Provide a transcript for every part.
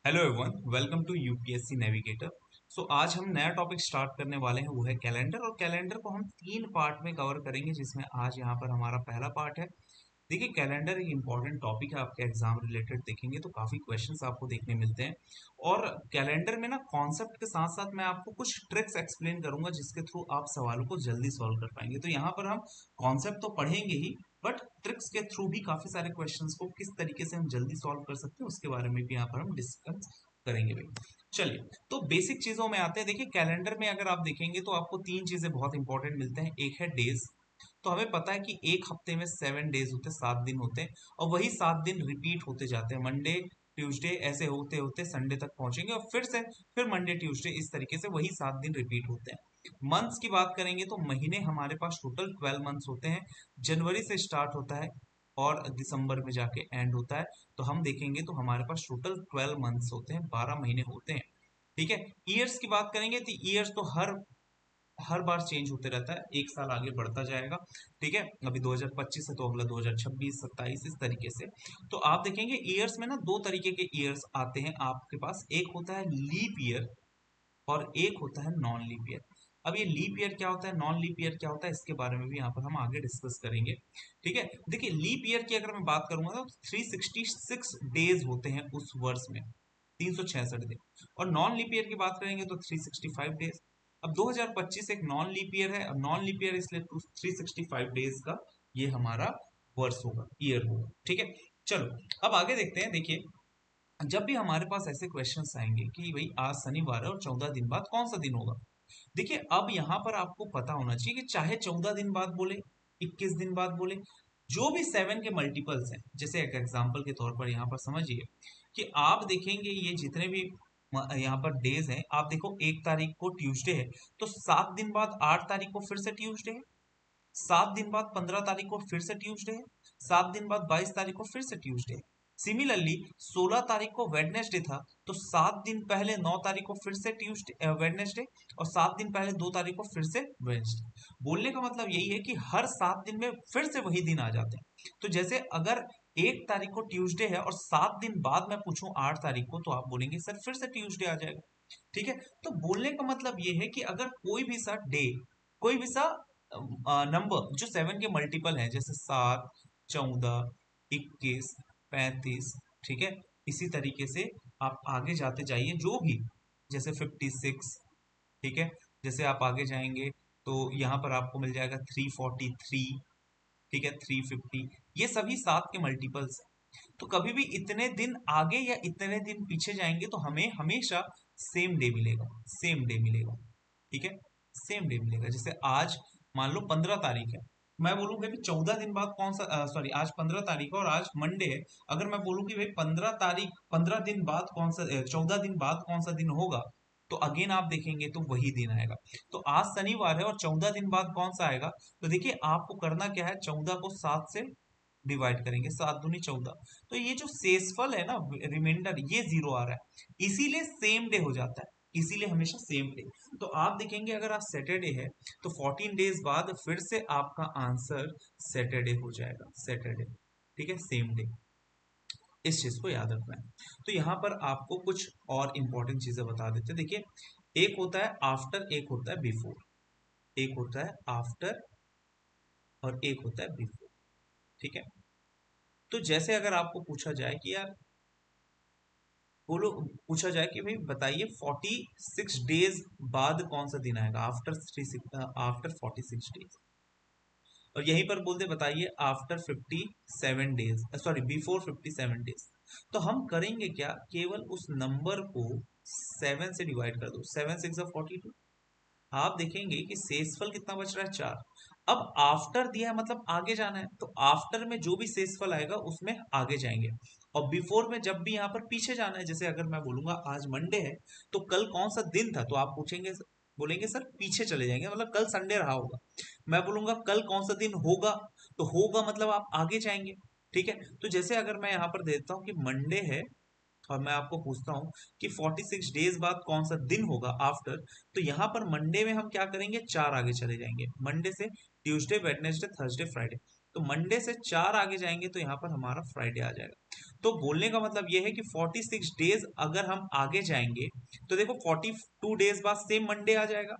Hello everyone, welcome to UPSC navigator. आज हम नया टॉपिक स्टार्ट करने वाले हैं, वो है कैलेंडर। और कैलेंडर को हम तीन पार्ट में कवर करेंगे, जिसमें आज यहाँ पर हमारा पहला पार्ट है। देखिए, कैलेंडर एक इंपॉर्टेंट टॉपिक है, आपके एग्जाम रिलेटेड देखेंगे तो काफ़ी क्वेश्चंस आपको देखने मिलते हैं। और कैलेंडर में ना कॉन्सेप्ट के साथ साथ मैं आपको कुछ ट्रिक्स एक्सप्लेन करूंगा, जिसके थ्रू आप सवालों को जल्दी सॉल्व कर पाएंगे। तो यहाँ पर हम कॉन्सेप्ट तो पढ़ेंगे ही, बट ट्रिक्स के थ्रू भी काफ़ी सारे क्वेश्चंस को किस तरीके से हम जल्दी सॉल्व कर सकते हैं उसके बारे में भी यहाँ पर हम डिस्कस करेंगे भाई। चलिए, तो बेसिक चीज़ों में आते हैं। देखिए, कैलेंडर में अगर आप देखेंगे तो आपको तीन चीज़ें बहुत इंपॉर्टेंट मिलते हैं। एक है डेज। तो हमें पता है कि एक हफ्ते में 7 डेज होते हैं, 7 दिन होते हैं। और वही 7 दिन रिपीट होते जाते हैं, मंडे ट्यूसडे ऐसे होते होते संडे तक पहुंचेंगे, और फिर से फिर मंडे ट्यूसडे, इस तरीके से वही 7 दिन रिपीट होते हैं। मंथ्स की बात करेंगे तो महीने हमारे पास टोटल 12 मंथ्स होते हैं। जनवरी से स्टार्ट होता है और दिसंबर में जाके एंड होता है। तो हम देखेंगे तो हमारे पास टोटल 12 मंथ्स होते हैं, 12 महीने होते हैं। ठीक है। ईयर्स की बात करेंगे तो ईयर्स तो हर हर बार चेंज होते रहता है, एक साल आगे बढ़ता जाएगा। ठीक है। अभी 2025 है तो अगला 2026, 27, इस तरीके से। तो आप देखेंगे ईयर्स में ना दो तरीके के ईयर्स आते हैं आपके पास। एक होता है लीप ईयर और एक होता है नॉन लीप ईयर। अब ये लीप ईयर क्या होता है, नॉन लीप ईयर क्या होता है, इसके बारे में भी यहाँ पर हम आगे डिस्कस करेंगे। ठीक है। देखिए, लीप ईयर की अगर मैं बात करूंगा तो 366 डेज होते हैं उस वर्ष में, 366 दिन। और नॉन लीप ईयर की बात करेंगे तो 365 डेज। अब 2025 एक नॉन लीप ईयर है। अब नॉन लीप ईयर इसलिए 365 डेज का ये हमारा वर्ष होगा, ईयर होगा। ठीक है। चलो, अब आगे देखते हैं। देखिए, जब भी हमारे पास ऐसे क्वेश्चंस आएंगे कि भाई आज शनिवार है और 14 दिन बाद कौन सा दिन होगा। देखिए, अब यहाँ पर आपको पता होना चाहिए कि चाहे 14 दिन बाद बोले, 21 दिन बाद बोले, जो भी 7 के मल्टीपल्स हैं। जैसे एक एग्जांपल के तौर पर यहाँ पर समझिए कि आप देखेंगे ये जितने भी यहाँ पर डेज हैं, आप देखो 1 तारीख को ट्यूसडे है, तो 7 दिन बाद 8 तारीख को फिर से ट्यूसडे है। 7 दिन बाद 15 तारीख को फिर से ट्यूसडे है। 7 दिन बाद 22 तारीख को फिर से ट्यूसडे है। सिमिलरली 16 तारीख को वेडनेसडे था, तो 7 दिन पहले 9 तारीख को फिर से ट्यूसडे वेडनेसडे, और 7 दिन पहले 2 तारीख को फिर से वेडनेसडे। बोलने का मतलब यही है कि हर 7 दिन में फिर से वही दिन आ जाते हैं। तो जैसे अगर 1 तारीख को ट्यूसडे है और 7 दिन बाद मैं पूछूं 8 तारीख को, तो आप बोलेंगे सर फिर से ट्यूसडे आ जाएगा। ठीक है। तो बोलने का मतलब ये है कि अगर कोई भी सा डे, कोई भी सा नंबर जो 7 के मल्टीपल है, जैसे 7, 14, 21, 35, ठीक है, इसी तरीके से आप आगे जाते जाइए, जो भी, जैसे 56, ठीक है, जैसे आप आगे जाएंगे तो यहाँ पर आपको मिल जाएगा 343, ठीक है, 350। ये सभी 7 के मल्टीपल्स हैं। तो कभी भी इतने दिन आगे या इतने दिन पीछे जाएंगे तो हमें हमेशा सेम डे मिलेगा, सेम डे मिलेगा। ठीक है, सेम डे मिलेगा। जैसे आज मान लो 15 तारीख है, मैं बोलूंगा कि 14 दिन बाद कौन सा, सॉरी, आज 15 तारीख है और आज मंडे है। अगर मैं बोलूँ कि भाई 15 तारीख, 15 दिन बाद कौन सा, 14 दिन बाद कौन सा दिन होगा, तो अगेन आप देखेंगे तो वही दिन आएगा। तो आज शनिवार है और 14 दिन बाद कौन सा आएगा, तो देखिए आपको करना क्या है, 14 को 7 से डिवाइड करेंगे, 7 दूनी 14। तो ये जो शेषफल है ना, रिमाइंडर, ये जीरो आ रहा है, इसीलिए सेम डे हो जाता है, इसीलिए हमेशा सेम डे। तो आप देखेंगे अगर आज सैटरडे है तो 14 डेज बाद फिर से आपका आंसर सैटरडे हो जाएगा, सैटरडे। ठीक है, सेम डे। इस चीज को याद रखना है। तो यहाँ पर आपको कुछ और इंपॉर्टेंट चीजें बता देते हैं। देखिए, एक होता है आफ्टर, एक होता है बिफोर। एक होता है आफ्टर और एक होता है बिफोर। ठीक है। तो जैसे अगर आपको पूछा जाए कि यार, बोलो, पूछा जाए कि भाई बताइए 46 डेज बाद कौन सा दिन आएगा, आफ्टर 46 डेज। और यहीं पर बोलते बताइए after 57 days, sorry, before 57 days. तो हम करेंगे क्या, केवल उस नंबर को 7 से डिवाइड कर दो, 7 6 42। आप देखेंगे कि शेषफल कितना बच रहा है, 4। अब आफ्टर दिया है मतलब आगे जाना है, तो आफ्टर में जो भी शेषफल आएगा उसमें आगे जाएंगे। और बिफोर में जब भी यहाँ पर पीछे जाना है, जैसे अगर मैं बोलूंगा आज मंडे है, तो कल कौन सा दिन था, तो आप पूछेंगे, बोलेंगे सर पीछे चले जाएंगे, मतलब कल संडे रहा होगा। मैं बोलूंगा कल कौन सा दिन होगा, तो होगा मतलब आप आगे जाएंगे। ठीक है। तो जैसे अगर मैं यहाँ पर देता हूँ कि मंडे है, और मैं आपको पूछता हूँ कि 46 डेज बाद कौन सा दिन होगा आफ्टर, तो यहाँ पर मंडे में हम क्या करेंगे, 4 आगे चले जाएंगे। मंडे से ट्यूसडे, वेडनेसडे, थर्सडे, फ्राइडे, तो मंडे से 4 आगे जाएंगे तो यहाँ पर हमारा फ्राइडे आ जाएगा। तो बोलने का मतलब ये है कि 46 डेज अगर हम आगे जाएंगे तो देखो 42 डेज बाद सेम मंडे आ जाएगा।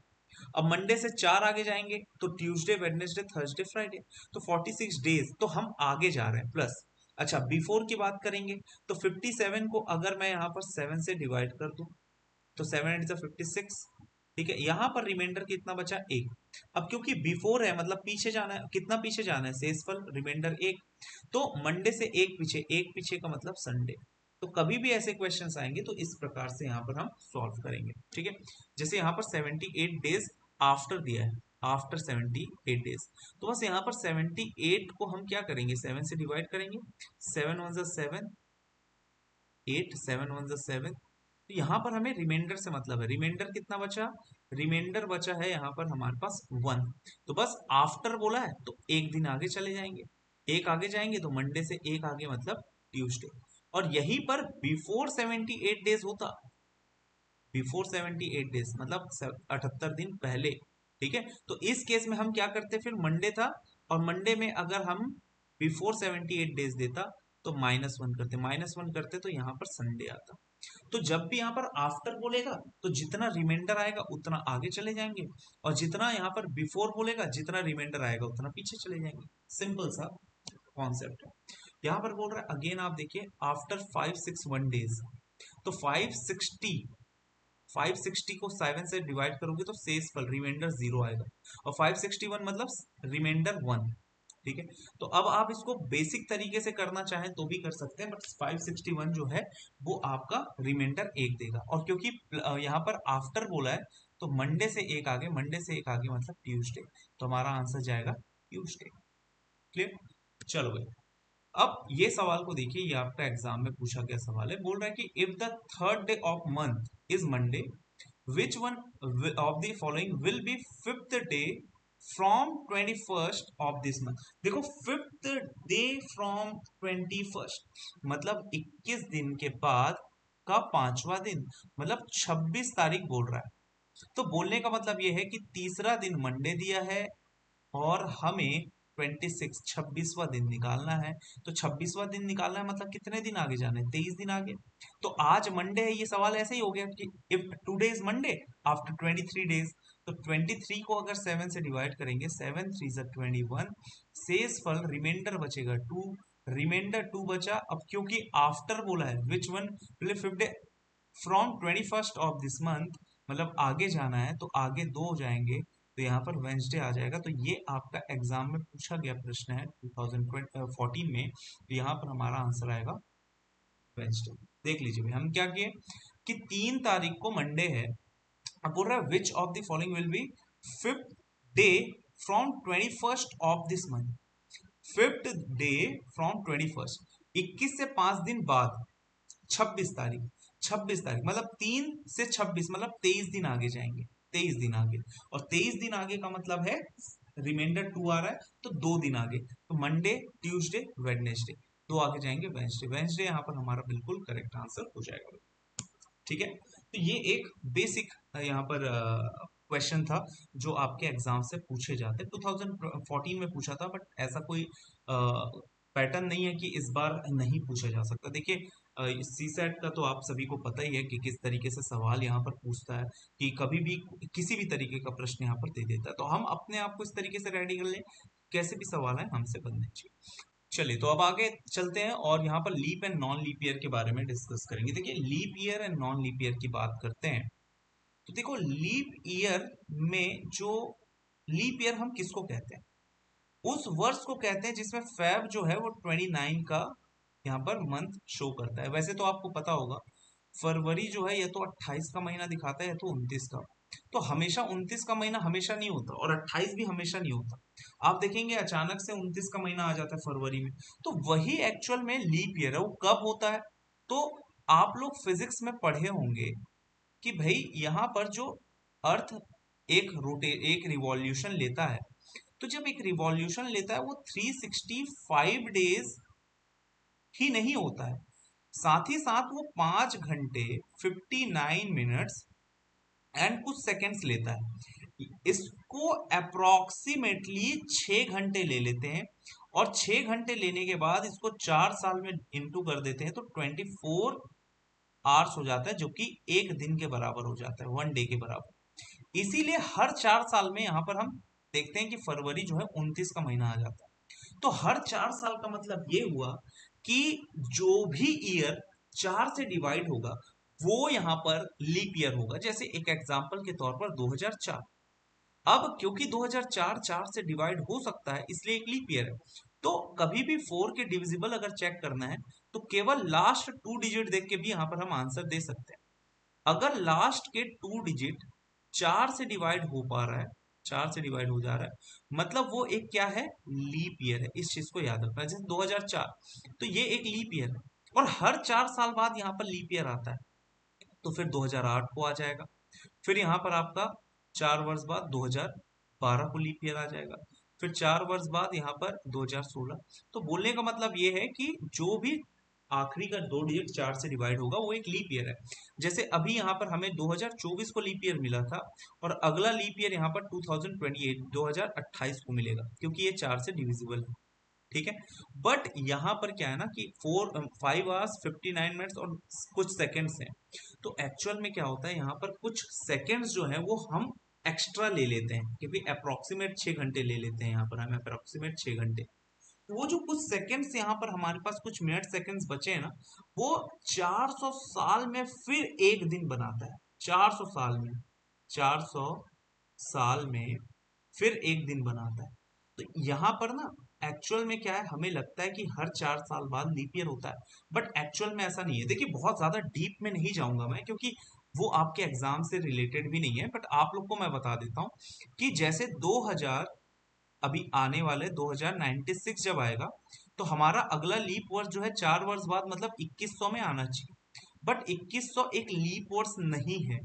अब मंडे से 4 आगे जाएंगे तो ट्यूसडे वेडनेसडे थर्सडे फ्राइडे, तो 46 डेज तो हम आगे जा रहे हैं प्लस। अच्छा, बिफोर की बात करेंगे तो 57 को अगर मैं यहाँ पर 7 से डिवाइड कर दूं तो 7 8 56, ठीक है। यहाँ पर रिमाइंडर कितना बचा, एक। अब क्योंकि बिफोर है मतलब पीछे जाना है, कितना पीछे जाना है, शेषफल रिमाइंडर एक। तो मंडे से एक पीछे का मतलब संडे। तो कभी भी ऐसे क्वेश्चंस आएंगे तो इस प्रकार से यहाँ पर हम सॉल्व करेंगे, ठीक है। जैसे यहाँ पर 78 डेज आफ्टर दिया है, आफ्टर 78 डेज, तो बस यहाँ पर 78 को हम क्या करेंगे, 7 से डिवाइड करेंगे। 7 1 7, 8 7 1 7। तो यहाँ पर हमें रिमाइंडर से मतलब है, रिमाइंडर कितना बचा, रिमाइंडर बचा है यहाँ पर हमारे पास 1। तो बस आफ्टर बोला है तो एक दिन आगे चले जाएंगे, एक आगे जाएंगे तो मंडे से एक आगे मतलब ट्यूसडे। और यहीं पर बिफोर 78 डेज होता, बिफोर 78 डेज मतलब 78 दिन पहले, ठीक है। तो इस केस में हम क्या करते, फिर मंडे था और मंडे में अगर हम बिफोर 78 डेज देता तो -1 करते, -1 करते तो यहाँ पर संडे आता। तो जब भी यहाँ पर आफ्टर बोलेगा तो जितना रिमाइंडर आएगा उतना आगे चले जाएंगे, और जितना यहाँ पर बिफोर बोलेगा जितना रिमाइंडर आएगा उतना पीछे चले जाएंगे। सिंपल सा कॉन्सेप्ट है। यहाँ पर बोल रहा है अगेन, आप देखिए आफ्टर 561 डेज, तो 560 को 7 से डिवाइड करोगे तो शेषफल रिमाइंडर 0 आएगा, और 561 मतलब रिमाइंडर 1, ठीक है। तो अब आप इसको बेसिक तरीके से करना चाहें तो भी कर सकते हैं, बट 561 जो है वो आपका रिमाइंडर एक देगा। और क्योंकि यहाँ पर आफ्टर बोला है तो मंडे से एक आगे, मंडे से एक आगे मतलब ट्यूसडे, तो हमारा आंसर जाएगा ट्यूसडे। क्लियर, चलो भाई। अब ये सवाल को देखिए, ये आपका एग्जाम में पूछा गया सवाल है। बोल रहा है कि if the third day of month is Monday, which one of the following will be fifth day from 21st of this month। देखो, फिफ्थ डे फ्रॉम 21st मतलब 21 दिन के बाद का पांचवा दिन, मतलब 26 तारीख बोल रहा है। तो बोलने का मतलब ये है कि तीसरा दिन मंडे दिया है और हमें 26 26वां दिन निकालना है। तो 26वां दिन निकालना है मतलब कितने दिन आगे जाना है, 23 दिन आगे। तो आज मंडे है, ये सवाल ऐसे ही हो गया कि if today is Monday after 23 days, तो 23 को अगर 7 से डिवाइड करेंगे, 7 3 21, शेष फल रिमाइंडर बचेगा 2, रिमाइंडर 2 बचा। अब क्योंकि आफ्टर बोला है which one fifth day from 21st of this month, मतलब आगे जाना है तो आगे दो हो जाएंगे, तो यहाँ पर वेंसडे आ जाएगा। तो ये आपका एग्जाम में पूछा गया प्रश्न है 2014 में, तो यहाँ पर हमारा आंसर आएगा वेंसडे। देख लीजिए भाई, हम क्या किए कि 3 तारीख को मंडे है। अब बोल रहा है which of the following will be fifth day from 21st of this month, fifth day from 21st, 21 से 5 दिन बाद 26 तारीख, 26 तारीख मतलब 3 से 26 मतलब 23 दिन आगे जाएंगे, 23 दिन आगे। और 23 दिन आगे का मतलब है रिमाइंडर 2 आ रहा है तो 2 दिन आगे, तो मंडे ट्यूसडे वेडनेसडे, दो आगे जाएंगे वेंसडे, वेंसडे यहाँ पर हमारा बिल्कुल करेक्ट आंसर हो जाएगा, ठीक है। तो ये एक बेसिक यहाँ पर क्वेश्चन था जो आपके एग्जाम से पूछे जाते हैं। 2014 में पूछा था, बट ऐसा कोई पैटर्न नहीं है कि इस बार नहीं पूछा जा सकता। देखिए, सी सेट का तो आप सभी को पता ही है कि किस तरीके से सवाल यहाँ पर पूछता है, कि कभी भी किसी भी तरीके का प्रश्न यहाँ पर दे देता है। तो हम अपने आप को इस तरीके से रेडी कर लें, कैसे भी सवाल है हमसे बनने चाहिए। चलिए, तो अब आगे चलते हैं और यहाँ पर leap and non leap year के बारे में डिस्कस करेंगे। देखिए, leap year and non leap year की बात करते हैं तो देखो, लीप ईयर में जो लीप ईयर हम किसको कहते हैं, उस वर्ष को कहते हैं जिसमें फेब जो है वो 29 का यहाँ पर मंथ शो करता है। वैसे तो आपको पता होगा फरवरी जो है या तो 28 का महीना दिखाता है या तो 29 का। तो हमेशा 29 का महीना हमेशा नहीं होता और 28 भी हमेशा नहीं होता। आप देखेंगे अचानक से 29 का महीना आ जाता है फरवरी में, तो वही एक्चुअल में लीप ईयर है। वो कब होता है, तो आप लोग फिजिक्स में पढ़े होंगे कि भाई यहाँ पर जो अर्थ एक रिवॉल्यूशन लेता है, तो जब एक रिवॉल्यूशन लेता है वो 365 डेज ही नहीं होता है, साथ ही साथ वो 5 घंटे 59 मिनट्स एंड कुछ सेकंड्स लेता है। इसको अप्रोक्सीमेटली 6 घंटे ले लेते हैं और 6 घंटे लेने के बाद इसको 4 साल में इंटू कर देते हैं तो 24 आवर्स हो जाता है, जो कि एक दिन के बराबर हो जाता है, 1 डे के बराबर। इसीलिए हर 4 साल में यहाँ पर हम देखते हैं कि फरवरी जो है 29 का महीना आ जाता है। तो हर 4 साल का मतलब ये हुआ कि जो भी ईयर 4 से डिवाइड होगा वो यहाँ पर लीप ईयर होगा। जैसे एक एग्जांपल के तौर पर 2004। अब क्योंकि 2004 4 से डिवाइड हो सकता है इसलिए एक लीप ईयर है। तो कभी भी 4 के डिविजिबल अगर चेक करना है तो केवल लास्ट 2 डिजिट देख के भी यहाँ पर हम आंसर दे सकते हैं। अगर लास्ट के 2 डिजिट 4 से डिवाइड हो पा रहा है, 4 से डिवाइड हो जा रहा है, मतलब वो एक क्या है, लीप ईयर है। इस चीज को याद रखना है। जैसे 2004 तो ये एक लीप ईयर है और हर 4 साल बाद यहाँ पर लीप ईयर आता है। तो फिर 2008 को आ जाएगा। फिर यहाँ पर आपका 4 वर्ष बाद 2012 को लीप ईयर आ जाएगा। फिर 4 वर्ष बाद यहाँ पर 2016। तो बोलने का मतलब ये है कि जो भी आखिरी का 2 डिजिट 4 से डिवाइड होगा वो एक लीप ईयर है। जैसे अभी यहाँ पर हमें 2024 को लीप ईयर मिला था और अगला लीप ईयर यहाँ पर 2028 2028 को मिलेगा, क्योंकि ये 4 से डिविजिबल है। ठीक है। बट यहाँ पर क्या है ना कि 5 आवर्स 59 मिनट्स और कुछ सेकंड्स हैं। तो एक्चुअल में क्या होता है, यहाँ पर कुछ सेकंड्स जो है वो हम एक्स्ट्रा ले लेते हैं, क्योंकि अप्रोक्सीमेट 6 घंटे ले लेते हैं। यहाँ पर हम अप्रोक्सीमेट 6 घंटे, तो वो जो कुछ सेकंड्स यहाँ पर हमारे पास कुछ मिनट सेकंड्स बचे हैं ना, वो 400 साल में फिर एक दिन बनाता है। 400 साल में, 400 साल में फिर एक दिन बनाता है। तो यहाँ पर ना एक्चुअल में क्या है, हमें लगता है कि हर 4 साल बाद लीप ईयर होता है, बट एक्चुअल में ऐसा नहीं है। देखिए बहुत ज्यादा डीप में नहीं जाऊंगा मैं, क्योंकि वो आपके एग्जाम से रिलेटेड भी नहीं है, बट आप लोग को मैं बता देता हूँ कि जैसे 2000 अभी आने वाले 2096 जब आएगा तो हमारा अगला लीप वर्ष जो है 4 वर्ष बाद मतलब 2100 में आना चाहिए। बट 2100 एक लीप वर्ष नहीं है।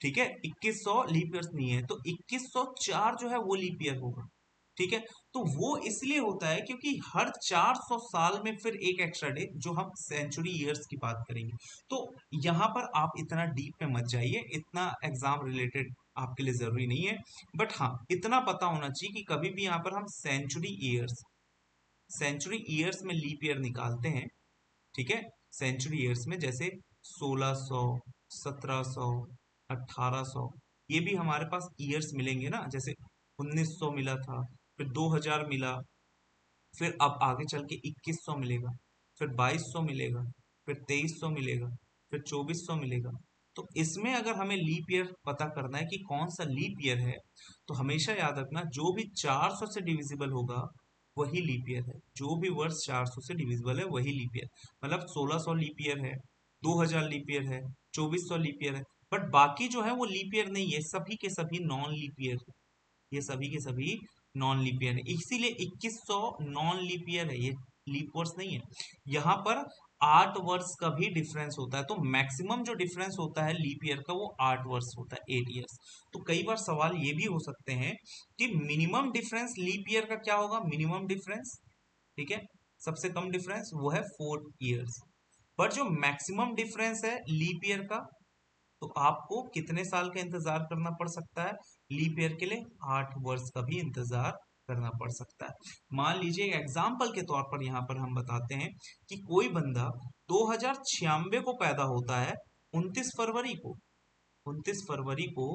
ठीक है, 2100 लीप ईयर नहीं है, तो 2104 जो है वो लीप ईयर होगा। ठीक है। तो वो इसलिए होता है क्योंकि हर 400 साल में फिर एक एक्स्ट्रा डे, जो हम सेंचुरी ईयर्स की बात करेंगे। तो यहाँ पर आप इतना डीप में मत जाइए, इतना एग्जाम रिलेटेड आपके लिए जरूरी नहीं है। बट हाँ, इतना पता होना चाहिए कि कभी भी यहाँ पर हम सेंचुरी ईयर्स में लीप ईयर निकालते हैं। ठीक है। सेंचुरी ईयर्स में जैसे 1600, 1700, 1800, ये भी हमारे पास ईयर्स मिलेंगे ना। जैसे 1900 मिला था, फिर 2000 मिला, फिर अब आगे चल के 2100 मिलेगा, फिर 2200 मिलेगा, फिर 2300 मिलेगा, फिर 2400 मिलेगा। तो इसमें अगर हमें लीप ईयर पता करना है कि कौन सा लीप ईयर है, तो हमेशा याद रखना जो भी 400 से डिविजिबल होगा वही लीप ईयर है। जो भी वर्ष 400 से डिविजिबल है वही लीप ईयर। मतलब 1600 लीप ईयर है, 2000 लीप ईयर है, 2400 लीप ईयर है। बट बाकी जो है वो लीप ईयर नहीं है, सभी के सभी नॉन लीप ईयर है। ये सभी के सभी नॉन लीप ईयर है, इसीलिए 2100 नॉन लीप ईयर है, ये लीप वर्ष नहीं है। यहाँ पर 8 वर्ष का भी डिफरेंस होता है, तो मैक्सिमम जो डिफरेंस होता है लीप ईयर का वो 8 वर्ष होता है, 8 ईयर्स। तो कई बार सवाल ये भी हो सकते हैं कि मिनिमम डिफरेंस लीप ईयर का क्या होगा, मिनिमम डिफरेंस। ठीक है। सबसे कम डिफरेंस वो है 4 ईयर्स। पर जो मैक्सिमम डिफरेंस है लीप ईयर का, तो आपको कितने साल का इंतजार करना पड़ सकता है लीप ईयर के लिए, 8 वर्ष का भी इंतजार करना पड़ सकता है। मान लीजिए एग्जाम्पल के तौर पर यहाँ पर हम बताते हैं कि कोई बंदा 2096 को पैदा होता है, 29 फरवरी को, 29 फरवरी को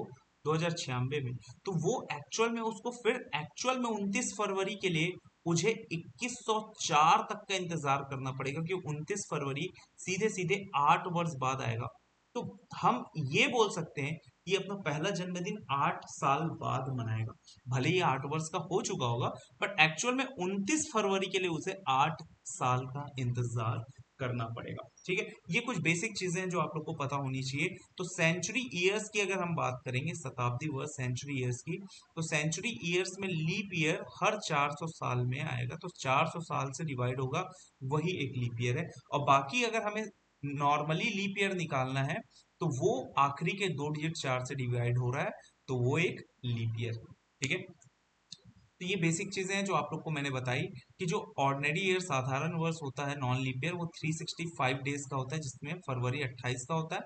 2096 में। तो वो एक्चुअल में उसको फिर एक्चुअल में 29 फरवरी के लिए मुझे 2104 तक का इंतजार करना पड़ेगा, क्योंकि 29 फरवरी सीधे सीधे 8 वर्ष बाद आएगा। तो हम ये बोल सकते हैं कि अपना पहला जन्मदिन 8 साल बाद मनाएगा। भले ही 8 वर्ष का हो चुका होगा, बट एक्चुअल में 29 फरवरी के लिए उसे 8 साल का इंतजार करना पड़ेगा। ठीक है। ये कुछ बेसिक चीजें हैं जो आप लोग को पता होनी चाहिए। तो सेंचुरी ईयर्स की अगर हम बात करेंगे, शताब्दी वर्ष सेंचुरी ईयर्स की, तो सेंचुरी ईयर्स में लीप ईयर हर 400 साल में आएगा। तो 400 साल से डिवाइड होगा वही एक लीप ईयर है। और बाकी अगर हमें नॉर्मली लीप ईयर निकालना है तो वो आखिरी के 2 डिजिट 4 से डिवाइड हो रहा है, तो वो एक लीप ईयर। ठीक है। तो ये बेसिक चीजें हैं जो आप लोग को मैंने बताई कि जो ऑर्डिनरी ईयर साधारण वर्ष होता है नॉन लीप ईयर, वो 365 डेज का होता है, जिसमें फरवरी 28 का होता है।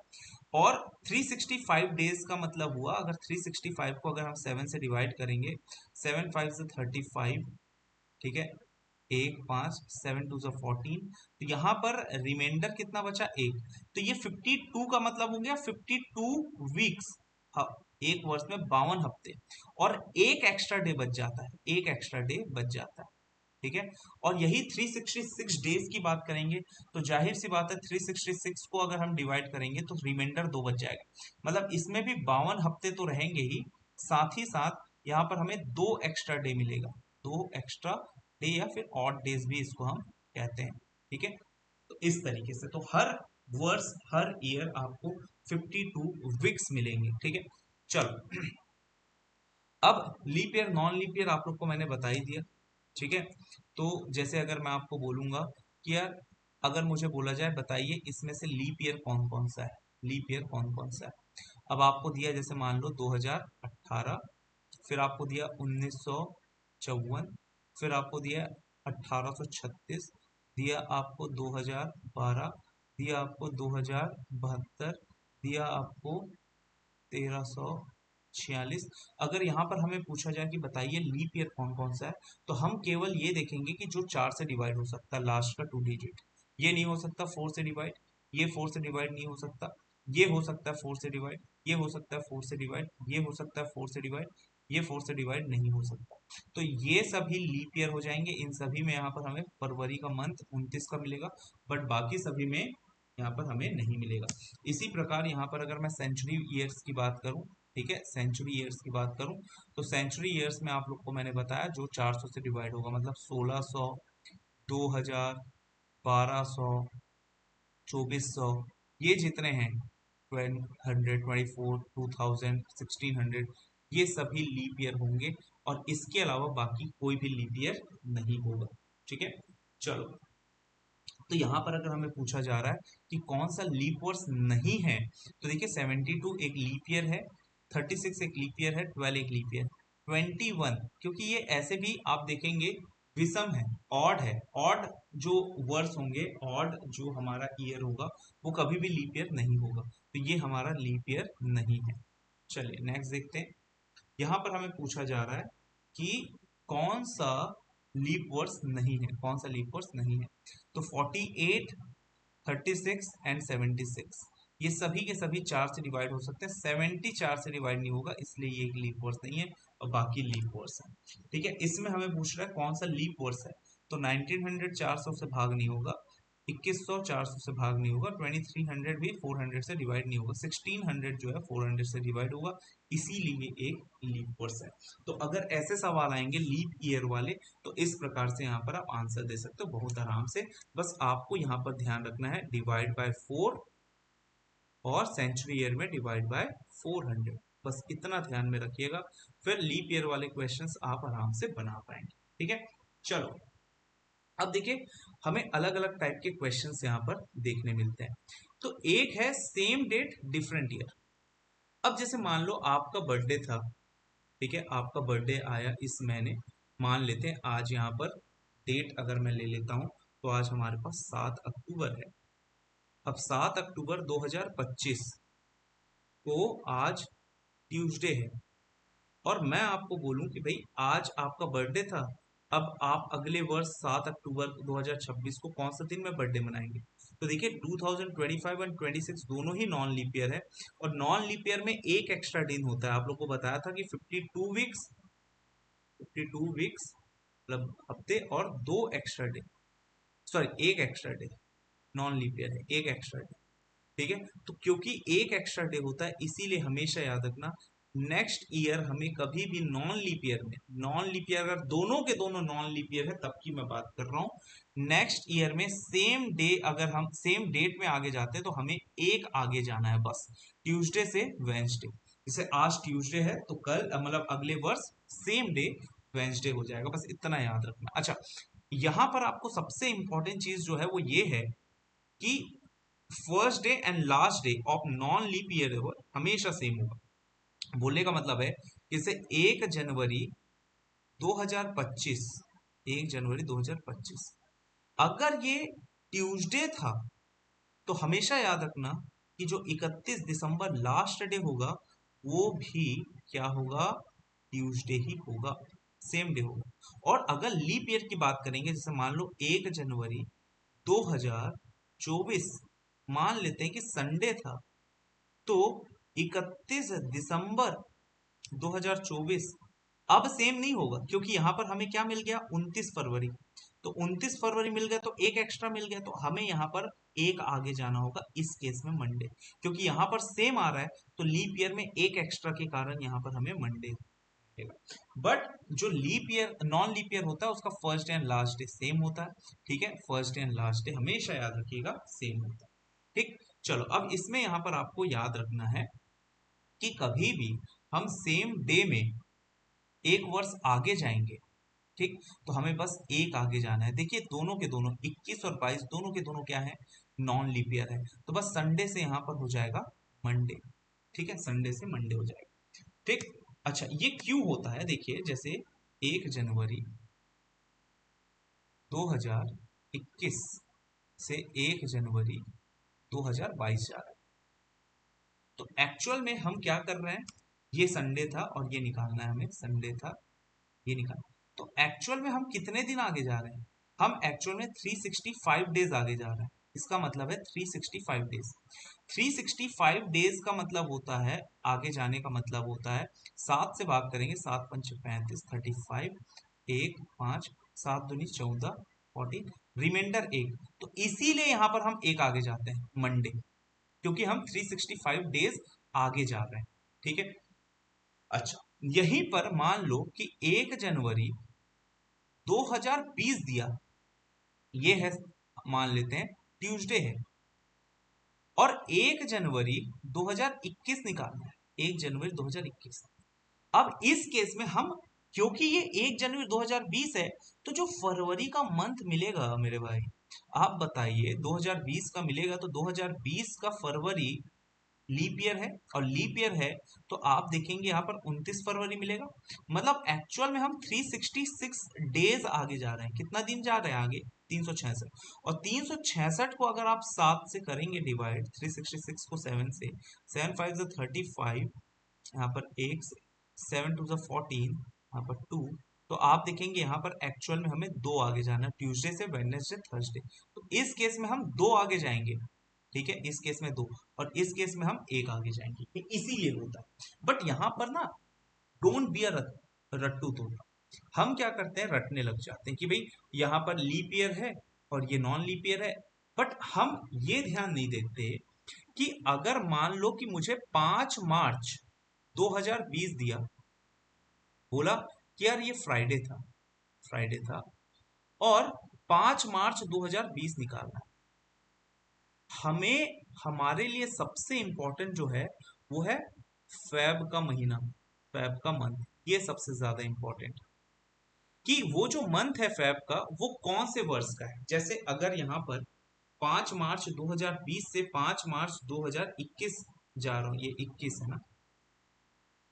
और 365 डेज का मतलब हुआ, अगर 365 को अगर हम 7 से डिवाइड करेंगे, 7 5 से 35, ठीक है, एक 5, 7 2 14। तो यहाँ पर रिमाइंडर कितना बचा? एक। तो ये 52 का मतलब हो गया 52 वीक्स। एक वर्ष में 52 हफ्ते, और एक एक्स्ट्रा डे बच जाता है, एक एक्स्ट्रा डे बच जाता है। ठीक है, और यही 366 डेज की बात करेंगे, तो जाहिर सी बात है 366 को अगर हम डिवाइड करेंगे तो रिमाइंडर 2 बच जाएगा। मतलब इसमें भी 52 हफ्ते तो रहेंगे ही, साथ ही साथ यहाँ पर हमें 2 एक्स्ट्रा डे मिलेगा, 2 एक्स्ट्रा डे, या फिर ऑड डेज भी इसको हम कहते हैं। ठीक है, तो इस तरीके से तो हर वर्ष, हर ईयर आपको 52 वीक्स मिलेंगे। ठीक है, चलो अब leap year non leap year आप लोग को मैंने बता ही दिया। ठीक है, तो जैसे अगर मैं आपको बोलूंगा कि यार, अगर मुझे बोला जाए बताइए इसमें से लीप ईयर कौन कौन सा है, लीप ईयर कौन कौन सा है। अब आपको दिया, जैसे मान लो 2018, फिर आपको दिया 1954, फिर आपको दिया 1836, दिया आपको 2012, दिया आपको 2072, दिया आपको 1346। अगर यहाँ पर हमें पूछा जाए कि बताइए लीप ईयर कौन कौन सा है, तो हम केवल ये देखेंगे कि जो 4 से डिवाइड हो सकता है, लास्ट का 2 डिजिट। ये नहीं हो सकता 4 से डिवाइड, ये 4 से डिवाइड नहीं हो सकता, ये हो सकता है 4 से डिवाइड, ये हो सकता है 4 से डिवाइड, ये हो सकता है 4 से डिवाइड, ये 4 से डिवाइड नहीं हो सकता। तो ये सभी लीप ईयर हो जाएंगे। इन सभी में यहाँ पर हमें फरवरी का मंथ 29 का मिलेगा, बट बाकी सभी में यहाँ पर हमें नहीं मिलेगा। इसी प्रकार यहाँ पर अगर मैं सेंचुरी ईयर्स की बात करूँ, ठीक है, सेंचुरी ईयर्स की बात करूँ, तो सेंचुरी ईयर्स में आप लोग को मैंने बताया जो 400 से डिवाइड होगा, मतलब 1600, 2000, 1200, 2400, ये जितने हैं, 1200, 24, 2000, 1600, ये सभी लीप ईयर होंगे, और इसके अलावा बाकी कोई भी लीप ईयर नहीं होगा। ठीक है, चलो, तो यहाँ पर अगर हमें पूछा जा रहा है कि कौन सा लीप वर्ष नहीं है, तो देखिए 72 एक लीप ईयर है, 36 एक लीप ईयर है, 12 एक लीप ईयर, 21, क्योंकि ये ऐसे भी आप देखेंगे विषम है, ऑड है, ऑड जो वर्ष होंगे, ऑड जो हमारा ईयर होगा, वो कभी भी लीप ईयर नहीं होगा, तो ये हमारा लीप ईयर नहीं है। चलिए नेक्स्ट देखते हैं। यहाँ पर हमें पूछा जा रहा है कि कौन सा लीप वर्ष नहीं है, कौन सा लीप वर्ष नहीं है। तो 48, 36 एंड 76, ये सभी के सभी 4 से डिवाइड हो सकते हैं, 70 4 से डिवाइड नहीं होगा, इसलिए ये एक लीप वर्ष नहीं है, और बाकी लीप वर्ष है। ठीक है, इसमें हमें पूछ रहा है कौन सा लीप वर्ष है, तो 1900 400 से भाग नहीं होगा, 2100 400 से भाग नहीं होगा, 2300 भी 400 से डिवाइड नहीं होगा, 1600 जो है 400 से डिवाइड होगा, इसीलिए एक लीप वर्ष है। तो अगर ऐसे सवाल आएंगे लीप ईयर वाले, तो इस प्रकार से यहाँ पर आप आंसर दे सकते हो बहुत आराम से। बस आपको यहाँ पर ध्यान रखना है डिवाइड बाय 4, और सेंचुरी ईयर में डिवाइड बाय 400, बस इतना ध्यान में रखिएगा, फिर लीप ईयर वाले क्वेश्चंस आप आराम से बना पाएंगे। ठीक है, चलो अब देखिए, हमें अलग अलग टाइप के क्वेश्चंस यहाँ पर देखने मिलते हैं। तो एक है सेम डेट डिफरेंट ईयर। अब जैसे मान लो आपका बर्थडे था, ठीक है, आपका बर्थडे आया इस महीने, मान लेते हैं आज यहाँ पर डेट अगर मैं ले लेता हूँ, तो आज हमारे पास 7 अक्टूबर है। अब 7 अक्टूबर 2025 को आज ट्यूसडे है, और मैं आपको बोलूं कि भाई आज आपका बर्थडे था, अब आप अगले वर्ष 7 अक्टूबर 2026 को कौन सा दिन में बर्थडे मनाएंगे। तो देखिए 2025 और 26 दोनों ही नॉन लीप ईयर है, और नॉन लीप ईयर में एक एक्स्ट्रा दिन होता है, आप लोग को बताया था कि 52 वीक्स, 52 वीक्स मतलब हफ्ते, और 2 एक्स्ट्रा डे, सॉरी एक extra day, non leap year है एक एक्स्ट्रा डे। ठीक है, तो क्योंकि एक एक्स्ट्रा डे होता है, इसीलिए हमेशा याद रखना नेक्स्ट ईयर हमें कभी भी नॉन लीप ईयर में, नॉन लीप ईयर अगर दोनों के दोनों नॉन लीप ईयर है तब की मैं बात कर रहा हूं, नेक्स्ट ईयर में सेम डे अगर हम सेम डेट में आगे जाते हैं तो हमें एक आगे जाना है, बस ट्यूसडे से वेंसडे। जैसे आज ट्यूसडे है तो कल मतलब अगले वर्ष सेम डे वेंसडे हो जाएगा, बस इतना याद रखना। अच्छा, यहां पर आपको सबसे इंपॉर्टेंट चीज जो है वो ये है कि first day and last day of non leap year हमेशा सेम होगा। बोलने का मतलब है जैसे 1 जनवरी 2025, 1 जनवरी 2025 अगर ये ट्यूसडे था, तो हमेशा याद रखना कि जो 31 दिसंबर लास्ट डे होगा वो भी क्या होगा, ट्यूसडे ही होगा। सेम डे होगा। और अगर लीप ईयर की बात करेंगे, जैसे मान लो 1 जनवरी 2024 मान लेते हैं कि संडे था, तो 31 दिसंबर 2024 अब सेम नहीं होगा, क्योंकि यहां पर हमें क्या मिल गया, 29 फरवरी। तो 29 फरवरी मिल गया तो एक एक्स्ट्रा मिल गया, तो हमें यहाँ पर एक आगे जाना होगा इस केस में मंडे, क्योंकि यहाँ पर सेम आ रहा है, तो लीप ईयर में एक एक्स्ट्रा के कारण यहाँ पर हमें मंडे मिलेगा। बट जो leap year non leap year होता है उसका first day and last day same होता है। ठीक है, first day and last day हमेशा याद रखिएगा सेम होता है। ठीक, चलो अब इसमें यहाँ पर आपको याद रखना है कि कभी भी हम सेम डे में एक वर्ष आगे जाएंगे, ठीक, तो हमें बस एक आगे जाना है। देखिए दोनों के दोनों 21 और 22 दोनों के दोनों क्या है, नॉन लीप ईयर है, तो बस संडे से यहाँ पर हो जाएगा मंडे। ठीक है, संडे से मंडे हो जाएगा। ठीक, अच्छा ये क्यों होता है, देखिए जैसे 1 जनवरी 2021 से 1 जनवरी 2022 जा रहा है, तो एक्चुअल में हम क्या कर रहे हैं, ये संडे था और ये निकालना है हमें, संडे था ये निकालना, तो एक्चुअल में हम कितने दिन आगे जा रहे हैं, हम एक्चुअल में 365 डेज आगे जा रहे हैं। इसका मतलब है 365 डेज। 365 डेज का मतलब होता है, आगे जाने का मतलब होता है, 7 से भाग करेंगे, 7 पंच 35, 35, 1 5, 7 दूनी 14, 14, रिमाइंडर एक, तो इसीलिए यहां पर हम एक आगे जाते हैं मंडे, क्योंकि हम 365 डेज आगे जा रहे हैं। ठीक है, अच्छा यहीं पर मान लो कि 1 जनवरी 2020 दिया, ये है मान लेते हैं ट्यूसडे है, और 1 जनवरी 2021 निकालना है, 1 जनवरी 2021। अब इस केस में हम, क्योंकि ये 1 जनवरी 2020 है, तो जो फरवरी का मंथ मिलेगा मेरे भाई, आप बताइए 2020 का मिलेगा, तो 2020 का फरवरी लीप ईयर है, और लीप ईयर है तो आप देखेंगे यहाँ पर 29 फरवरी मिलेगा। मतलब एक्चुअल में हम 366 डेज आगे जा रहे हैं। कितना दिन जा रहे हैं आगे, 366, और 366 को अगर आप 7 से करेंगे डिवाइड, 366 को 7 से, 7 5 35, यहाँ पर एक से, 7 2 14, यहाँ पर 2, तो आप देखेंगे यहाँ पर एक्चुअल में हमें दो आगे जाना है, ट्यूसडे से वेडनेसडे थर्सडे, तो इस केस में हम दो आगे जाएंगे। ठीक है, इस केस में दो, और इस केस में हम एक आगे जाएंगे, ये इसीलिए होता है। बट यहाँ पर ना, डोंट बी अ रट्टू तोता, हम क्या करते हैं, रटने लग जाते हैं कि भाई यहाँ पर लीप ईयर है और ये नॉन लीप ईयर है, बट हम ये ध्यान नहीं देते कि अगर मान लो कि मुझे 5 मार्च 2020 दिया, बोला कि यार ये फ्राइडे था, फ्राइडे था, और 5 मार्च 2020 निकालना है, हमें हमारे लिए सबसे इंपॉर्टेंट जो है वो है फेब का महीना, फेब का मंथ, ये सबसे ज्यादा इंपॉर्टेंट, कि वो जो मंथ है फेब का वो कौन से वर्ष का है। जैसे अगर यहाँ पर 5 मार्च 2020 से 5 मार्च 2021 जा रहा हूँ, ये 21 है ना,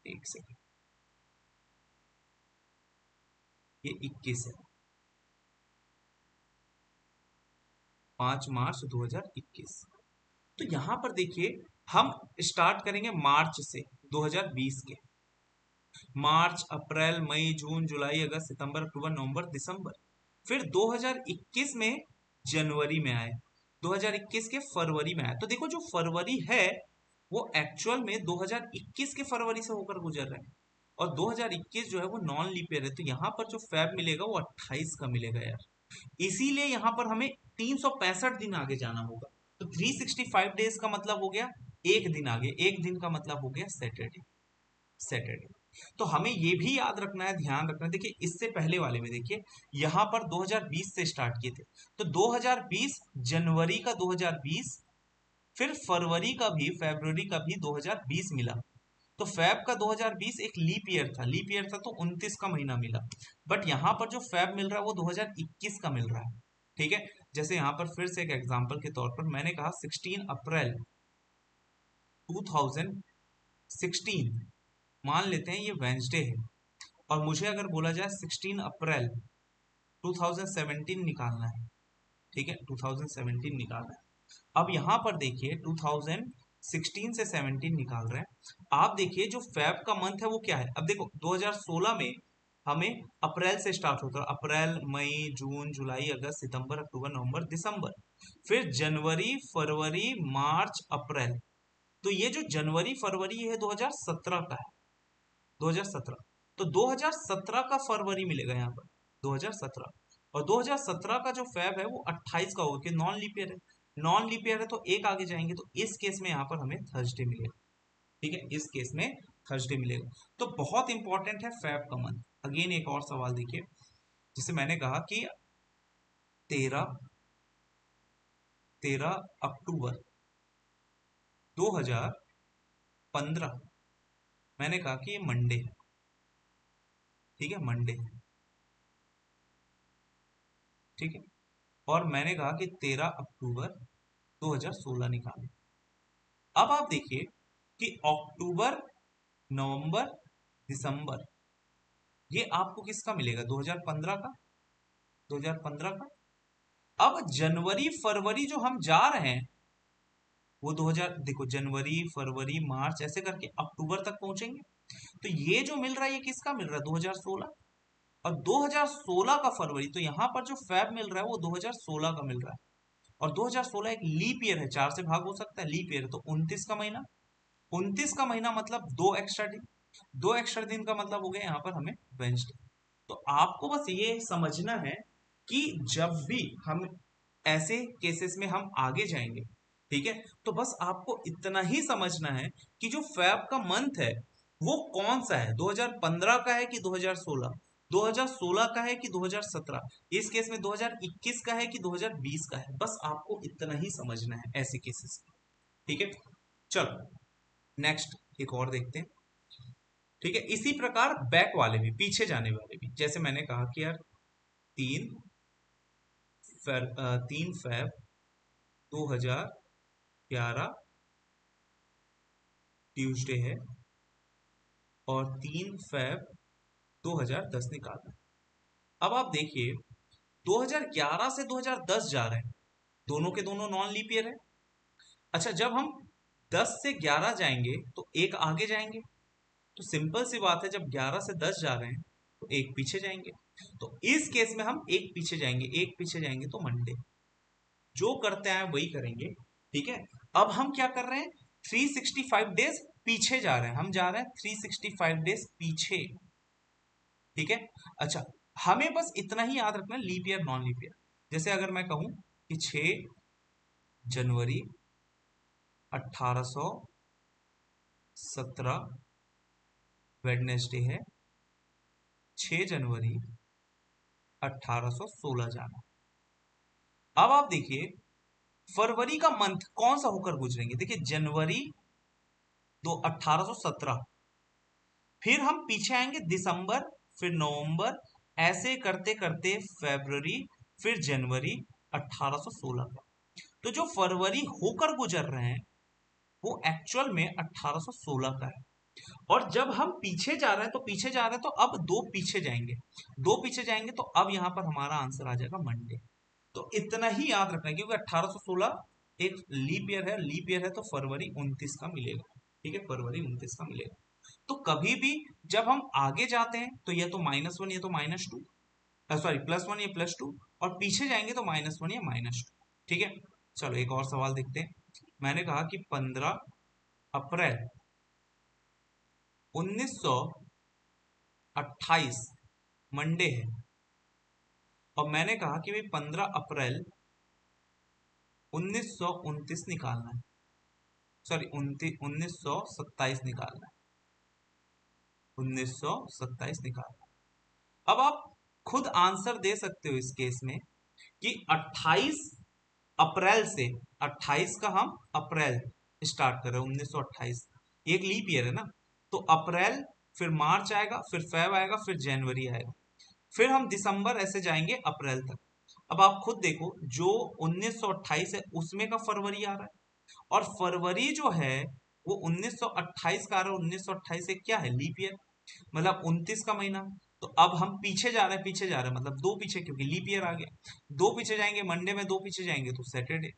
एक सेकंड, ये 21 है, 5 मार्च 2021, तो यहां पर देखिए हम स्टार्ट करेंगे मार्च से, 2020 के, मार्च अप्रैल मई जून जुलाई अगस्त सितंबर अक्टूबर नवंबर दिसंबर, फिर 2021 में जनवरी में आए, 2021 के फरवरी में आए, तो देखो जो फरवरी है वो एक्चुअल में 2021 के फरवरी से होकर गुजर रहा है, और 2021 जो है वो नॉन लीप ईयर है, तो यहाँ पर जो फैब मिलेगा वो 28 का मिलेगा यार, इसीलिए यहाँ पर हमें 365 दिन आगे जाना होगा। तो 365 डेज का मतलब हो गया एक दिन आगे, एक दिन का मतलब हो गया सैटरडे, सैटरडे। तो हमें ये भी याद रखना है, ध्यान रखना है, देखिए इससे पहले वाले में देखिए यहाँ पर 2020 से स्टार्ट किए थे, तो 2020 जनवरी का 2020, फिर फरवरी का भी फरवरी का भी 2020 मिला, तो फैब का 2020 एक लीप ईयर था, लीप ईयर था तो 29 का महीना मिला, बट यहाँ पर जो फैब मिल रहा है वो 2021 का मिल रहा है। ठीक है, जैसे यहाँ पर फिर से एक एग्जांपल के तौर पर मैंने कहा 16 अप्रैल 2016, मान लेते हैं ये वेंसडे है, और मुझे अगर बोला जाए 16 अप्रैल 2017 निकालना है, ठीक है 2017 निकालना है। अब यहाँ पर देखिए 2016 से 17 निकाल रहे हैं, आप देखिए जो फैब का मंथ है वो क्या है, अब देखो 2016 में हमें अप्रैल से स्टार्ट होता है, अप्रैल मई जून जुलाई अगस्त सितंबर अक्टूबर नवंबर दिसंबर, फिर जनवरी फरवरी मार्च अप्रैल। तो ये जो जनवरी फरवरी है 2017 का है, 2017। तो 2017 का फरवरी मिलेगा यहाँ पर, 2017। और 2017 का जो फेब है वो 28 का होगा, कि नॉन लीप ईयर है। नॉन लीप ईयर है तो एक आगे जाएंगे, तो इस केस में यहाँ पर हमें थर्सडे मिलेगा। ठीक है, इस केस में थर्सडे मिलेगा। तो बहुत इंपॉर्टेंट है फेब का मंथ। अगेन एक और सवाल देखिए, जिसे मैंने कहा कि 13 अक्टूबर 2015, मैंने कहा कि ये मंडे है। ठीक है, मंडे है। ठीक है, और मैंने कहा कि 13 अक्टूबर 2016 निकालें। अब आप देखिए कि अक्टूबर नवंबर दिसंबर, ये आपको किसका मिलेगा, 2015 का, 2015 का। अब जनवरी फरवरी जो हम जा रहे हैं वो 2000, देखो जनवरी फरवरी मार्च ऐसे करके अक्टूबर तक पहुंचेंगे। तो ये जो मिल रहा है ये किसका मिल रहा है, 2016। और 2016 का फरवरी, तो यहाँ पर जो फेब मिल रहा है वो 2016 का मिल रहा है। और 2016 एक लीप ईयर है, 4 से भाग हो सकता है, लीप ईयर है, तो 29 का महीना, 29 का महीना मतलब 2 एक्स्ट्रा दिन, 2 एक्स्ट्रा दिन का मतलब हो गया यहाँ पर हमें वेंसडे। तो आपको बस ये समझना है कि जब भी हम ऐसे केसेस में हम आगे जाएंगे, ठीक है, तो बस आपको इतना ही समझना है कि जो फैब का मंथ है वो कौन सा है, 2015 का है कि 2016, 2016 का है कि 2017, इस केस में 2021 का है कि 2020 का है। बस आपको इतना ही समझना है ऐसे केसेस में। ठीक है, चलो नेक्स्ट एक और देखते हैं। ठीक है, इसी प्रकार बैक वाले भी, पीछे जाने वाले भी, जैसे मैंने कहा कि यार 3 फैब 2011 ट्यूसडे है, और 3 फैब 2010 निकालना है। अब आप देखिए 2011 से 2010 जा रहे हैं, दोनों के दोनों नॉन लीप ईयर है। अच्छा, जब हम 10 से 11 जाएंगे तो एक आगे जाएंगे, तो सिंपल सी बात है, जब 11 से 10 जा रहे हैं तो एक पीछे जाएंगे। तो इस केस में हम एक पीछे जाएंगे, एक पीछे जाएंगे तो मंडे, जो करते हैं वही करेंगे। ठीक है, अब हम क्या कर रहे हैं, 365 डेज पीछे जा रहे हैं, हम जा रहे हैं 365 डेज पीछे। ठीक है, अच्छा, हमें बस इतना ही याद रखना, leap year non leap year. जैसे अगर मैं कहूं कि 6 जनवरी 1817 वेडनेसडे है, 6 जनवरी 1816 जाना। अब आप देखिए फरवरी का मंथ कौन सा होकर गुजरेंगे, देखिए जनवरी 1817, फिर हम पीछे आएंगे दिसंबर, फिर नवंबर, ऐसे करते करते फरवरी, फिर जनवरी 1816 का। तो जो फरवरी होकर गुजर रहे हैं वो एक्चुअल में 1816 का है। और जब हम पीछे जा रहे हैं तो पीछे जा रहे हैं तो अब दो पीछे जाएंगे, दो पीछे जाएंगे तो अब यहां पर हमारा आंसर आ जाएगा मंडे। तो इतना ही याद रखना है, क्योंकि 1816 एक लीप ईयर है, लीप ईयर है तो फरवरी 29 का मिलेगा। ठीक है, फरवरी 29 का मिलेगा। तो कभी भी जब हम आगे जाते हैं तो या तो -1 या तो -2, सॉरी +1 या +2, और पीछे जाएंगे तो -1 या -2। ठीक है, चलो एक और सवाल देखते हैं। मैंने कहा कि 15 अप्रैल 1928 मंडे है, और मैंने कहा कि भाई 15 अप्रैल 1929 निकालना है, सॉरी 1927 निकालना है, 1927 निकालना है। अब आप खुद आंसर दे सकते हो इस केस में कि 28 अप्रैल से, 28 का हम अप्रैल स्टार्ट कर रहे हैं, 1928 एक लीप ईयर है ना, तो अप्रैल, फिर मार्च आएगा, फिर फेब आएगा, फिर जनवरी आएगा, फिर हम दिसंबर ऐसे जाएंगे अप्रैल तक। अब आप खुद देखो, जो 1928 है उसमें का फरवरी आ रहा है, और फरवरी जो है वो 1928 का आ रहा है, 1928 एक क्या है, लीप ईयर, मतलब 29 का महीना। तो अब हम पीछे जा रहे हैं, पीछे जा रहे हैं मतलब दो पीछे, क्योंकि लीप ईयर आ गया। दो पीछे जाएंगे मंडे में, दो पीछे जाएंगे तो सैटरडे।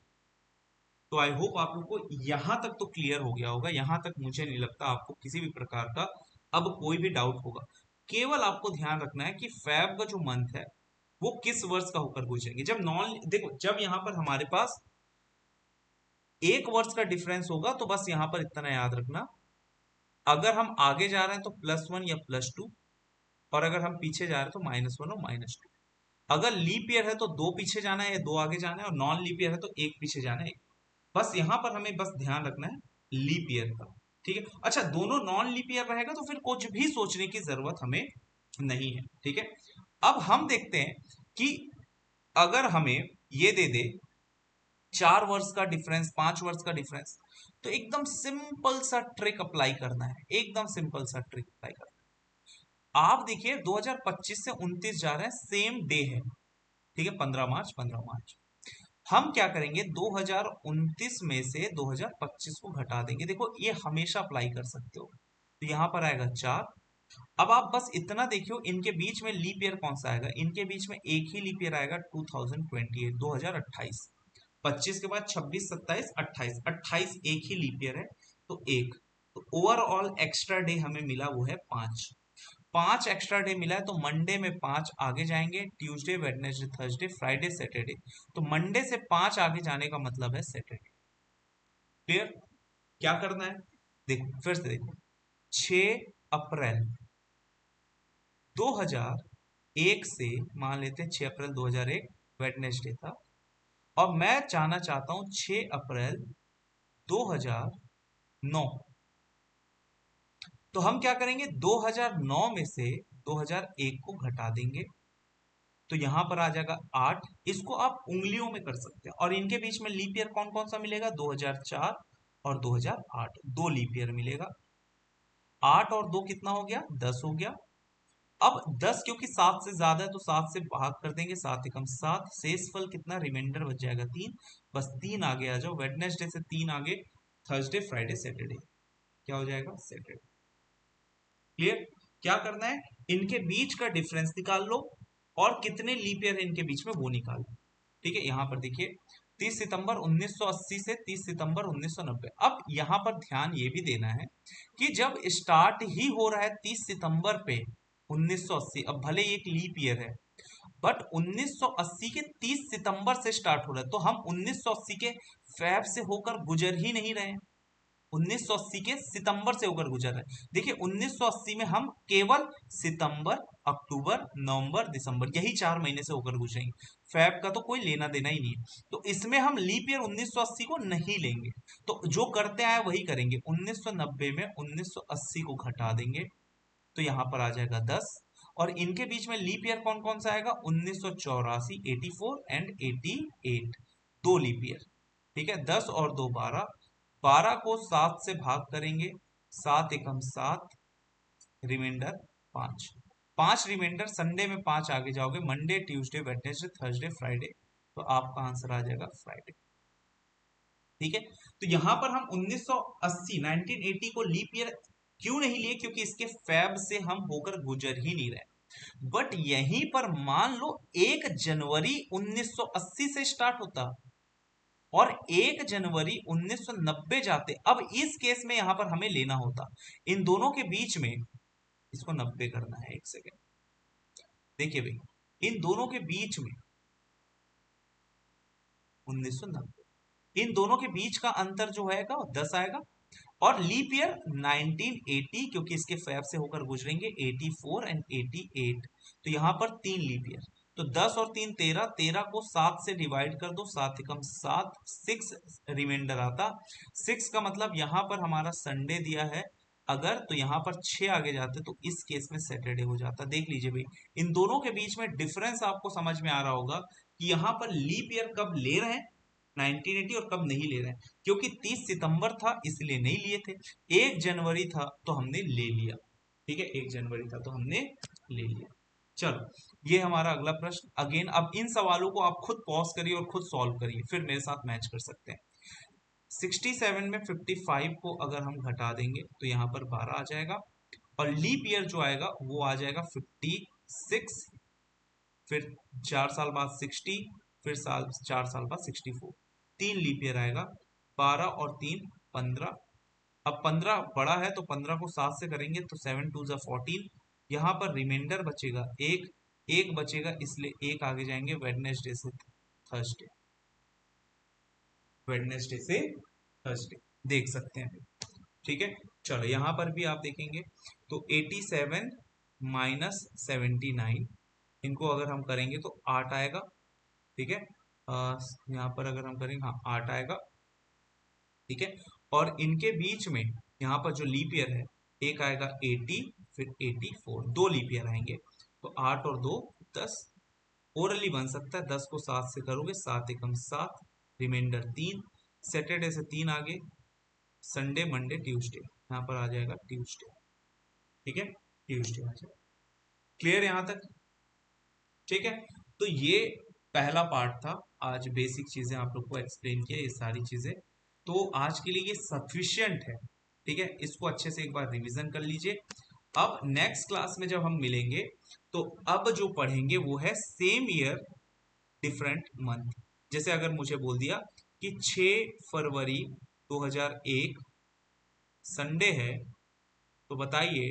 तो आई होप आप लोग को यहां तक तो क्लियर हो गया होगा, यहां तक मुझे नहीं लगता आपको किसी भी प्रकार का अब कोई भी डाउट होगा। केवल आपको ध्यान रखना है कि फेब का जो मंथ है वो किस वर्ष का होकर गुजरेंगे। जब नॉन देखो, जब यहाँ पर हमारे पास एक वर्ष का डिफरेंस होगा तो बस यहाँ पर इतना याद रखना, अगर हम आगे जा रहे हैं तो +1 या +2, और अगर हम पीछे जा रहे हैं तो -1 और -2। अगर लीप ईयर है तो दो पीछे जाना है या दो आगे जाना है, और नॉन लीप ईयर है तो एक पीछे जाना है। बस यहाँ पर हमें बस ध्यान रखना है लीप ईयर का। ठीक है, अच्छा दोनों नॉन लीप ईयर रहेगा तो फिर कुछ भी सोचने की जरूरत हमें नहीं है। ठीक है, अब हम देखते हैं कि अगर हमें ये दे दे 4 वर्ष का डिफरेंस, 5 वर्ष का डिफरेंस, तो एकदम सिंपल सा ट्रिक अप्लाई करना है, एकदम सिंपल सा ट्रिक अप्लाई करना है। आप देखिए 2025 से 29 जा रहे हैं, सेम डे है। ठीक है, 15 मार्च, 15 मार्च। हम क्या करेंगे, 2029 में से 2025 को घटा देंगे। देखो ये हमेशा अप्लाई कर सकते हो। तो यहां पर आएगा 4। अब आप बस इतना देखियो, इनके बीच में लीप ईयर कौन सा आएगा, इनके बीच में एक ही लीप ईयर आएगा, 2028, 2028। 25 के बाद 26, 27, 28, 28 एक ही लीप ईयर है, तो एक। तो ओवरऑल एक्स्ट्रा डे हमें मिला वो है 5। 5 एक्स्ट्रा डे मिला है, तो मंडे में 5 आगे जाएंगे, Tuesday, Wednesday, Thursday, Friday, Saturday. तो मंडे से 5 आगे जाने का मतलब है सैटरडे। क्लियर? क्या करना है, देखो फिर से देखो, 6 अप्रैल 2001 से, मान लेते हैं 6 अप्रैल 2001 वेडनेसडे था, और मैं जाना चाहता हूं 6 अप्रैल 2009। तो हम क्या करेंगे, 2009 में से 2001 को घटा देंगे, तो यहां पर आ जाएगा 8। इसको आप उंगलियों में कर सकते हैं, और इनके बीच में लीप ईयर कौन कौन सा मिलेगा, 2004 और 2008, दो लीप ईयर मिलेगा। 8 और 2 कितना हो गया, 10 हो गया। अब 10 क्योंकि 7 से ज्यादा है तो 7 से भाग कर देंगे, 7 एकम 7, शेषफल कितना, रिमाइंडर बच जाएगा 3। बस 3 आगे आ जाओ, वेडनेसडे से 3 आगे, थर्सडे, फ्राइडे, सैटरडे, क्या हो जाएगा, सैटरडे। क्लियर? क्या करना है, इनके बीच का डिफरेंस निकाल लो, और कितने लीप ईयर है इनके बीच में वो निकाल लो। ठीक है, यहां पर देखिए 30 सितंबर 1980 से 30 सितंबर 1990। अब यहां पर ध्यान ये भी देना है कि जब स्टार्ट ही हो रहा है 30 सितंबर पे 1980, अब भले ही एक लीप ईयर है, बट 1980 के 30 सितंबर से स्टार्ट हो रहा है, तो हम 1980 के फैब से होकर गुजर ही नहीं रहे हैं, 1980 के सितंबर से होकर गुजर रहे हैं। देखिए 1980 में हम केवल सितंबर, अक्टूबर, नवंबर, दिसंबर, यही 4 महीने से होकर गुजरेंगे। फैब का तो कोई लेना देना ही नहीं है, तो इसमें हम लीप ईयर 1980 को नहीं लेंगे। तो जो करते आए वही करेंगे, 1990 में 1980 को घटा देंगे, तो यहां पर आ जाएगा 10। और इनके बीच में लीप ईयर कौन कौन सा आएगा, 1984, 84 एंड 88, दो लीप ईयर। ठीक है, 10 और 2 12, 12 को 7 से भाग करेंगे, 7 एकम 7, रिमाइंडर 5। 5 रिमाइंडर, संडे में 5 आगे जाओगे, Monday, Tuesday, Wednesday, Thursday, Friday, तो आपका आंसर आ जाएगा फ्राइडे। ठीक है, तो यहां पर हम 1980, 1980 को लीप ईयर क्यों नहीं लिए, क्योंकि इसके फैब से हम होकर गुजर ही नहीं रहे। बट यहीं पर मान लो 1 जनवरी 1980 से स्टार्ट होता और 1 जनवरी 1990 जाते, अब इस केस में यहां पर हमें लेना होता इन दोनों के बीच में, इसको 90 करना है, एक सेकेंड। देखिए भाई, इन दोनों के बीच में 1990, इन दोनों के बीच का अंतर जो है 10 आएगा, और लीप ईयर 1980, क्योंकि इसके फैब से होकर गुजरेंगे 84 एंड 88, तो यहां पर 3 लीप ईयर। तो 10 और 3 13, 13 को 7 से डिवाइड कर दो, 7 एकम 7, 6 रिमाइंडर आता। 6 का मतलब यहां पर हमारा संडे दिया है, अगर तो यहां पर 6 आगे जाते तो इस केस में सैटरडे हो जाता। देख लीजिए भाई, इन दोनों के बीच में डिफरेंस आपको समझ में आ रहा होगा कि यहां पर लीप ईयर कब ले रहे हैं 1980 और कब नहीं ले रहे हैं, क्योंकि 30 सितंबर था इसलिए नहीं लिए थे, 1 जनवरी था तो हमने ले लिया। ठीक है, 1 जनवरी था तो हमने ले लिया। चलो, ये हमारा अगला प्रश्न। अगेन अब इन सवालों को आप खुद पॉज करिए और खुद सॉल्व करिए, फिर मेरे साथ मैच कर सकते हैं। 67 में 55 को अगर हम घटा देंगे तो यहाँ पर 12 आ जाएगा, और लीप ईयर जो आएगा वो आ जाएगा 56, फिर 4 साल बाद 60, फिर 4 साल बाद 64, 3 लीप ईयर आएगा, 12 और 3 15। अब 15 बड़ा है तो 15 को 7 से करेंगे तो 7 2 14, यहाँ पर रिमाइंडर बचेगा एक, एक बचेगा इसलिए एक आगे जाएंगे वेडनेसडे से थर्सडे, वेडनेसडे से थर्सडे देख सकते हैं। ठीक है, चलो यहाँ पर भी आप देखेंगे तो 87 माइनस 79, इनको अगर हम करेंगे तो 8 आएगा। ठीक है, यहाँ पर अगर हम करेंगे, हाँ 8 आएगा। ठीक है, और इनके बीच में यहाँ पर जो लीप ईयर है, एक आएगा 80, फिर 84, दो लीप ईयर आएंगे। तो 8 और 2 10, ओरली बन सकता है, 10 को 7 से करोगे, 7 एकम 7, रिमाइंडर 3, सैटरडे से 3 आगे, संडे मंडे ट्यूसडे, यहाँ पर आ जाएगा ट्यूसडे। ठीक है, ट्यूसडे आ जाएगा। क्लियर यहाँ तक? ठीक है, तो ये पहला पार्ट था। आज बेसिक चीजें आप लोग को एक्सप्लेन किया, ये सारी चीजें तो आज के लिए ये सफिशियंट है। ठीक है, इसको अच्छे से एक बार रिवीजन कर लीजिए। अब नेक्स्ट क्लास में जब हम मिलेंगे तो अब जो पढ़ेंगे वो है सेम ईयर डिफरेंट मंथ। जैसे अगर मुझे बोल दिया कि 6 फरवरी 2001 संडे है, तो बताइए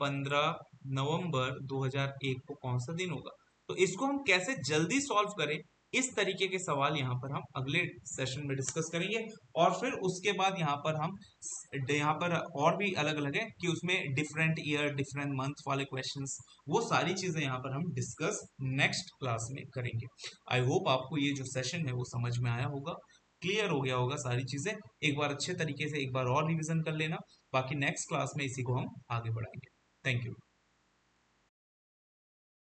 15 नवंबर 2001 को कौन सा दिन होगा। तो इसको हम कैसे जल्दी सॉल्व करें, इस तरीके के सवाल यहाँ पर हम अगले सेशन में डिस्कस करेंगे। और फिर उसके बाद यहाँ पर हम यहाँ पर और भी अलग अलग है कि उसमें डिफरेंट ईयर डिफरेंट मंथ वाले क्वेश्चंस, वो सारी चीजें यहाँ पर हम डिस्कस नेक्स्ट क्लास में करेंगे। आई होप आपको ये जो सेशन है वो समझ में आया होगा, क्लियर हो गया होगा सारी चीजें। एक बार अच्छे तरीके से एक बार और रिविजन कर लेना, बाकी नेक्स्ट क्लास में इसी को हम आगे बढ़ाएंगे। Thank you.